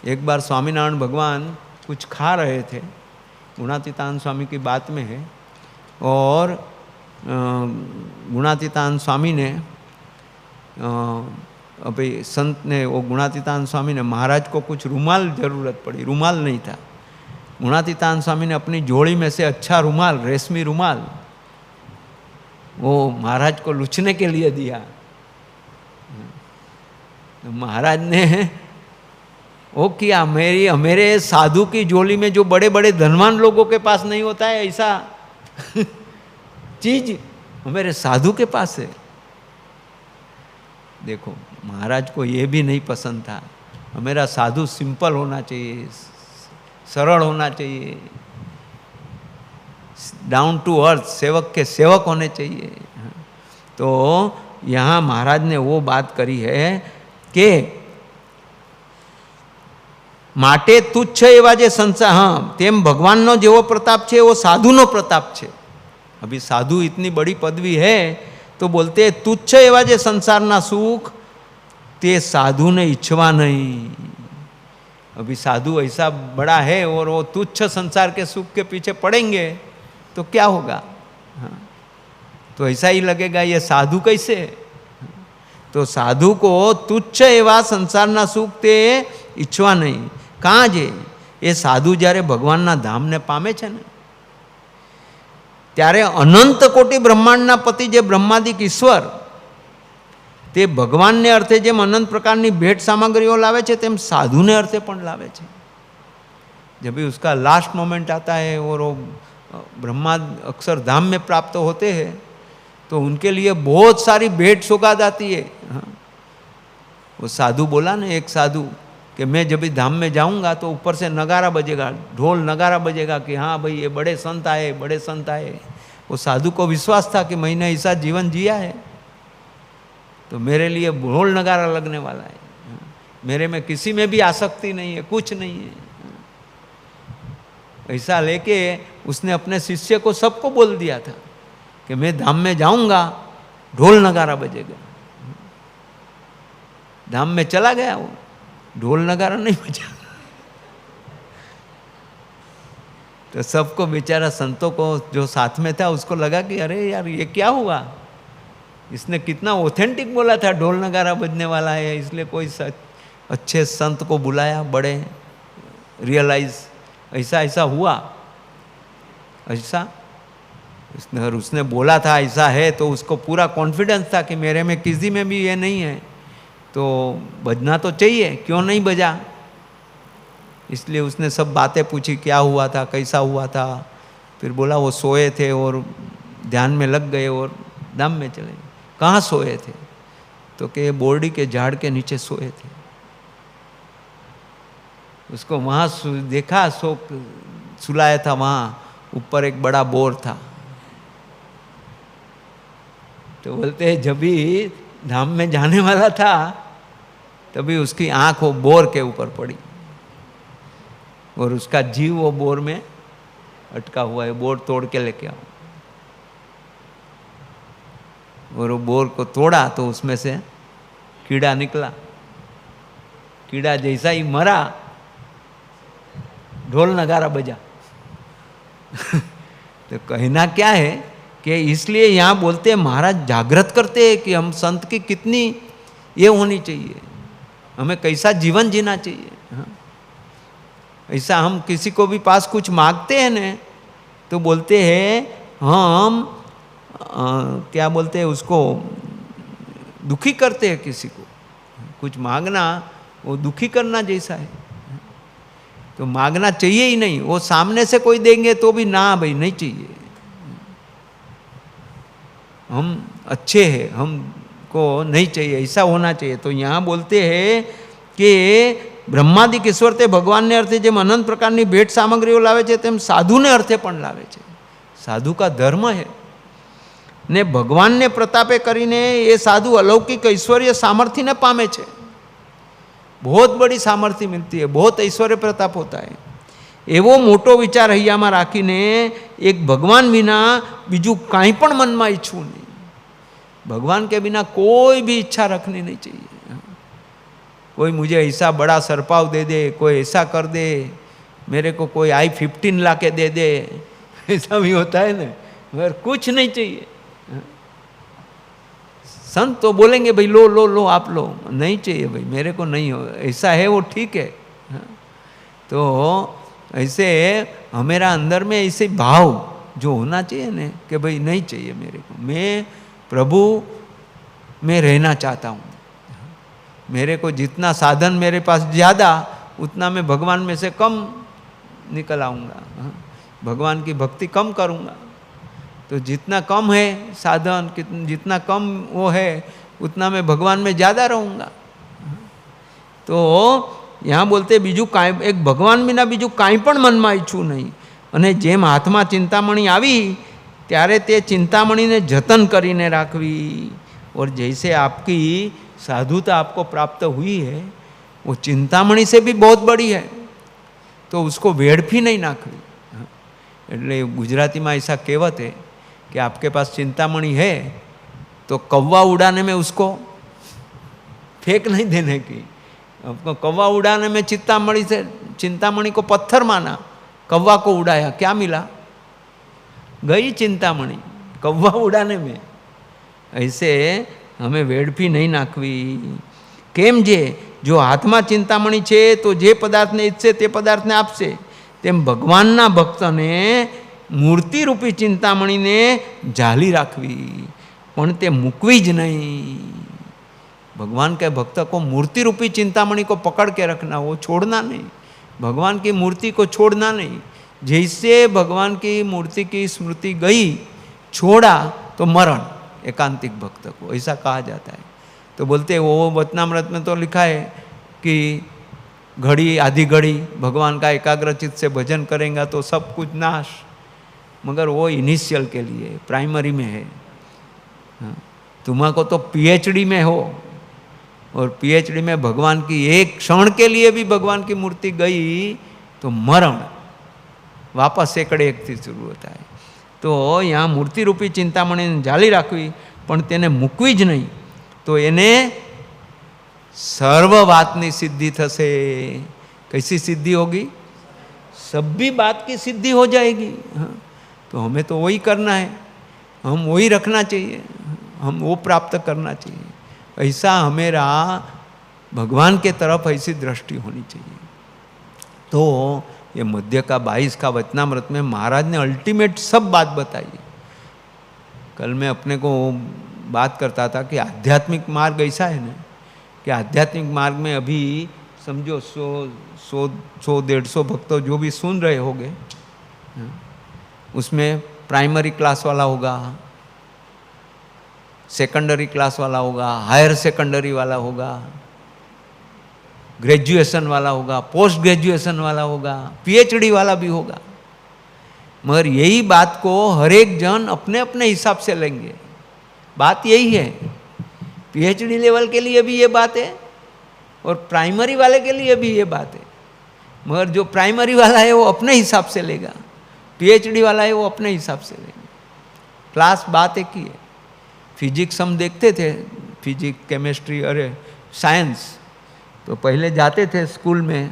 एक बार स्वामीनारायण भगवान कुछ खा रहे थे, गुणातीतानंद स्वामी की बात में है, और गुणातीतानंद स्वामी ने अभी संत ने, वो गुणातीतानंद स्वामी ने, महाराज को कुछ रुमाल ज़रूरत पड़ी, रुमाल नहीं था। गुणातीतानंद स्वामी ने अपनी झोली में से अच्छा रुमाल, रेशमी रुमाल, वो महाराज को लुचने के लिए दिया। तो महाराज ने वो किया, मेरे साधु की झोली में जो बड़े बड़े धनवान लोगों के पास नहीं होता है ऐसा चीज मेरे साधु के पास है। देखो महाराज को ये भी नहीं पसंद था। मेरा साधु सिंपल होना चाहिए, सरल होना चाहिए, डाउन टू अर्थ, सेवक के सेवक होने चाहिए। तो यहाँ महाराज ने वो बात करी है कि માટે તુચ્છ એવા જે સંસાર, हाँ तेम भगवानનો જેવો प्रताप છે वो साधुનો प्रताप છે। अभी साधु इतनी बड़ी पदवी है तो बोलते तुच्छ एवा जे संसारना सुख ते साधु ने इच्छवा नहीं। अभी साधु ऐसा बड़ा है और वो तुच्छ संसार के सुख के पीछे पड़ेंगे तो क्या होगा? हाँ, तो ऐसा ही लगेगा ये साधु कैसे। तो साधु को तुच्छ एवा संसारना सुख ते इच्छवा नहीं। कहाँ जे ये साधु જ્યારે ભગવાનના ધામને પામે છે ને ત્યારે અનંત કોટી બ્રહ્માંડના પતિ જે બ્રહ્માદિક ઈશ્વર તે ભગવાનને અર્થે જેમ અનંત પ્રકારની ભેટ સામગ્રીઓ લાવે છે તેમ સાધુને અર્થે પણ લાવે છે। जब भी उसका लास्ट मोमेंट आता है और वो ब्रह्मा अक्षरधाम में प्राप्त होते हैं तो उनके लिए बहुत सारी भेंट सौगात आती है। हाँ, वो साधु बोला ना, एक साधु कि मैं जब भी धाम में जाऊंगा तो ऊपर से नगारा बजेगा, ढोल नगारा बजेगा कि हाँ भाई ये बड़े संत आए, बड़े संत आए। वो साधु को विश्वास था कि मैंने ऐसा जीवन जिया है तो मेरे लिए ढोल नगारा लगने वाला है। मेरे में किसी में भी आसक्ति नहीं है, कुछ नहीं है। ऐसा लेके उसने अपने शिष्य को सबको बोल दिया था कि मैं धाम में जाऊंगा, ढोल नगारा बजेगा। धाम में चला गया, वो ढोल नगारा नहीं बजा। तो सबको बेचारा संतों को जो साथ में था उसको लगा कि अरे यार ये क्या हुआ, इसने कितना ऑथेंटिक बोला था ढोल नगारा बजने वाला है, इसलिए कोई अच्छे संत को बुलाया, बड़े रियलाइज ऐसा ऐसा हुआ ऐसा। उसने बोला था ऐसा है तो उसको पूरा कॉन्फिडेंस था कि मेरे में किसी में भी ये नहीं है तो बजना तो चाहिए, क्यों नहीं बजा। इसलिए उसने सब बातें पूछी, क्या हुआ था, कैसा हुआ था। फिर बोला वो सोए थे और ध्यान में लग गए और धाम में चले गए। कहाँ सोए थे? तो कि बोर्डी के झाड़ के नीचे सोए थे। उसको वहाँ देखा, सुलाया था, वहाँ ऊपर एक बड़ा बोर था। तो बोलते हैं जब भी धाम में जाने वाला था तभी उसकी आंख वो बोर के ऊपर पड़ी और उसका जीव वो बोर में अटका हुआ है। बोर तोड़ के लेके आओ। और वो बोर को तोड़ा तो उसमें से कीड़ा निकला। कीड़ा जैसा ही मरा ढोल नगारा बजा। तो कहना क्या है कि इसलिए यहाँ बोलते हैं महाराज जागृत करते हैं कि हम संत की कितनी ये होनी चाहिए, हमें कैसा जीवन जीना चाहिए। हाँ, ऐसा हम किसी को भी पास कुछ मांगते हैं न तो बोलते हैं हम क्या बोलते हैं उसको, दुखी करते हैं किसी को। कुछ मांगना वो दुखी करना जैसा है, तो मांगना चाहिए ही नहीं। वो सामने से कोई देंगे तो भी ना भाई नहीं चाहिए। हम अच्छे हैं, हम को नहीं चाहिए, ऐसा होना चाहिए। तो यहाँ बोलते हैं कि બ્રહ્માદિક ઈશ્વર તે ભગવાનને અર્થે જેમ અનંત પ્રકારની ભેટ સામગ્રીઓ લાવે છે તેમ સાધુને અર્થે પણ લાવે છે। સાધુ કા ધર્મ હે ને ભગવાનને પ્રતાપે કરીને એ સાધુ अलौकिक ऐश्वर्य सामर्थ्य ने पामे छे। बहुत बड़ी सामर्थ्य मिलती है, बहुत ऐश्वर्य प्रताप होता है। एवो मोटो विचार हૈયામાં રાખીને एक भगवान बिना बीजू कांई पण मनमा ઈચ્છવું नहीं। भगवान के बिना कोई भी इच्छा रखनी नहीं चाहिए। कोई मुझे ऐसा बड़ा सरपाव दे दे, कोई ऐसा कर दे, मेरे को कोई i15 ला के दे दे, ऐसा भी होता है ना, मगर कुछ नहीं चाहिए। संत तो बोलेंगे भाई लो लो लो आप लो, नहीं चाहिए भाई, मेरे को नहीं हो, ऐसा है वो ठीक है। तो ऐसे हमारा अंदर में ऐसे भाव जो होना चाहिए ना कि भाई नहीं चाहिए मेरे को, मैं प्रभु में रहना चाहता हूँ। मेरे को जितना साधन मेरे पास ज़्यादा उतना मैं भगवान में से कम निकल आऊँगा, भगवान की भक्ति कम करूँगा। तो जितना कम है साधन, जितना कम वो है उतना मैं भगवान में ज़्यादा रहूँगा। तो यहाँ बोलते बीजू कांई एक भगवान बिना बीजू कांई पण मनमा ઈચ્છું नहीं। અને જેમ હાથમાં ચિંતામણી આવી ત્યારે તે ચિંતામણીને જતન કરીને રાખવી। और जैसे आपकी साधुता आपको प्राप्त हुई है वो चिंतामणि से भी बहुत बड़ी है, तो उसको वेड़फी नहीं नाखवी। એટલે गुजराती में ऐसा कहेवत है कि आपके पास चिंतामणि है तो कौवा उड़ाने में उसको फेंक नहीं देने की। आपको कौवा उड़ाने में चिंतामणि को पत्थर माना, कौवा को उड़ाया, क्या मिला? गई चिंतामणि कौवा उड़ाने में। ऐसे हमें वेड़फी नहीं नाखवी। केम जे जो हाथमा चिंतामणि छे तो जे पदार्थ ने ઈચ્છે તે પદાર્થને આપશે, તેમ ભગવાનના ભક્તને મૂર્તિ રૂપી ચિંતામણીને ઝાલી રાખવી, પણ તે મૂકવી જ નહીં। भगवान के भक्त को मूर्ति रूपी चिंतामणि को पकड़ के रखना, वो छोड़ना नहीं। भगवान की मूर्ति को छोड़ना नहीं। जैसे भगवान की मूर्ति की स्मृति गई, छोड़ा तो मरण एकांतिक भक्त को, ऐसा कहा जाता है। तो बोलते वो वचनामृत में तो लिखा है कि घड़ी आधी घड़ी भगवान का एकाग्रचित से भजन करेंगे तो सब कुछ नाश, मगर वो इनिशियल के लिए प्राइमरी में है। तुम्हारे तो पीएचडी में हो और पीएचडी में भगवान की एक क्षण के लिए भी भगवान की मूर्ति गई तो मरण वापस सैकड़े एक थी शुरू होता है। तो यहाँ मूर्ति रूपी चिंतामणि जाली राखवी, पण तेने मूकवी ज नहीं, तो एने सर्व बातनी सिद्धि थशे। कैसी सिद्धि होगी? सभी बात की सिद्धि हो जाएगी। तो हमें तो वही करना है, हम वही रखना चाहिए, हम वो प्राप्त करना चाहिए। ऐसा हमेरा भगवान के तरफ ऐसी दृष्टि होनी चाहिए। तो ये मध्य का 22 का वचनामृत में महाराज ने अल्टीमेट सब बात बताई। कल मैं अपने को बात करता था कि आध्यात्मिक मार्ग ऐसा है ना कि आध्यात्मिक मार्ग में अभी समझो 100-150 भक्तों जो भी सुन रहे होंगे, उसमें प्राइमरी क्लास वाला होगा, सेकेंडरी क्लास वाला होगा, हायर सेकेंडरी वाला होगा, ग्रेजुएशन वाला होगा, पोस्ट ग्रेजुएशन वाला होगा, पीएचडी वाला भी होगा। मगर यही बात को हर एक जन अपने अपने हिसाब से लेंगे। बात यही है, पीएचडी लेवल के लिए भी ये बात है और प्राइमरी वाले के लिए भी ये बात है। मगर जो प्राइमरी वाला है वो अपने हिसाब से लेगा, पीएचडी वाला है वो अपने हिसाब से लेगा। क्लास बात एक ही है। फिजिक्स हम देखते थे, फिजिक्स, केमिस्ट्री, अरे साइंस, तो पहले जाते थे स्कूल में,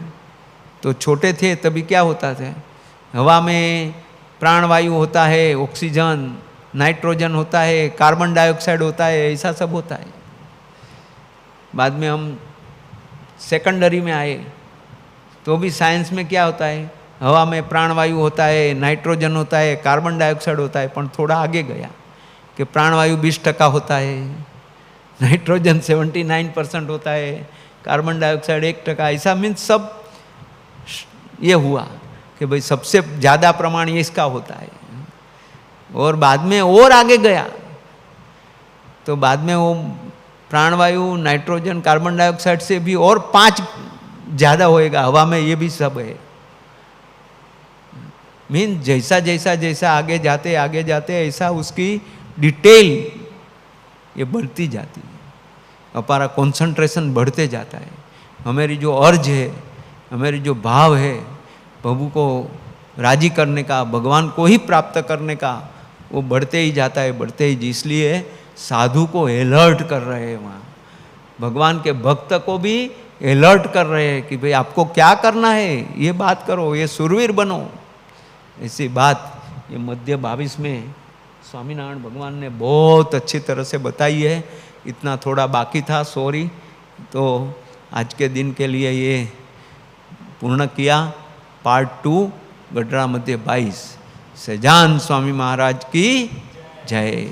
तो छोटे थे तभी क्या होता था, हवा में प्राणवायु होता है, ऑक्सीजन, नाइट्रोजन होता है, कार्बन डाइऑक्साइड होता है, ऐसा सब होता है। बाद में हम सेकेंडरी में आए तो भी साइंस में क्या होता है, हवा में प्राणवायु होता है, नाइट्रोजन होता है, कार्बन डाइऑक्साइड होता है। पर थोड़ा आगे गया कि प्राणवायु 20% होता है, नाइट्रोजन 79% होता है, कार्बन डाइऑक्साइड 1%। ऐसा मीन्स सब ये हुआ कि भाई सबसे ज़्यादा प्रमाण इसका होता है। और बाद में और आगे गया तो बाद में वो प्राणवायु, नाइट्रोजन, कार्बन डाइऑक्साइड से भी और 5 ज़्यादा होएगा हवा में, ये भी सब है। मीन जैसा जैसा जैसा आगे जाते ऐसा उसकी डिटेल ये बढ़ती जाती है, हमारा कंसंट्रेशन बढ़ते जाता है, हमारी जो अर्ज है, हमारी जो भाव है प्रभु को राजी करने का, भगवान को ही प्राप्त करने का, वो बढ़ते ही जाता है, बढ़ते ही। इसलिए साधु को अलर्ट कर रहे हैं वहाँ, भगवान के भक्त को भी अलर्ट कर रहे हैं कि भाई आपको क्या करना है, ये बात करो, ये सुरवीर बनो। ऐसी बात ये मध्य 22 में स्वामीनारायण भगवान ने बहुत अच्छी तरह से बताई है। इतना थोड़ा बाकी था, सॉरी, तो आज के दिन के लिए ये पूर्ण किया। पार्ट 2 गडरा मध्य 22। सजान स्वामी महाराज की जय।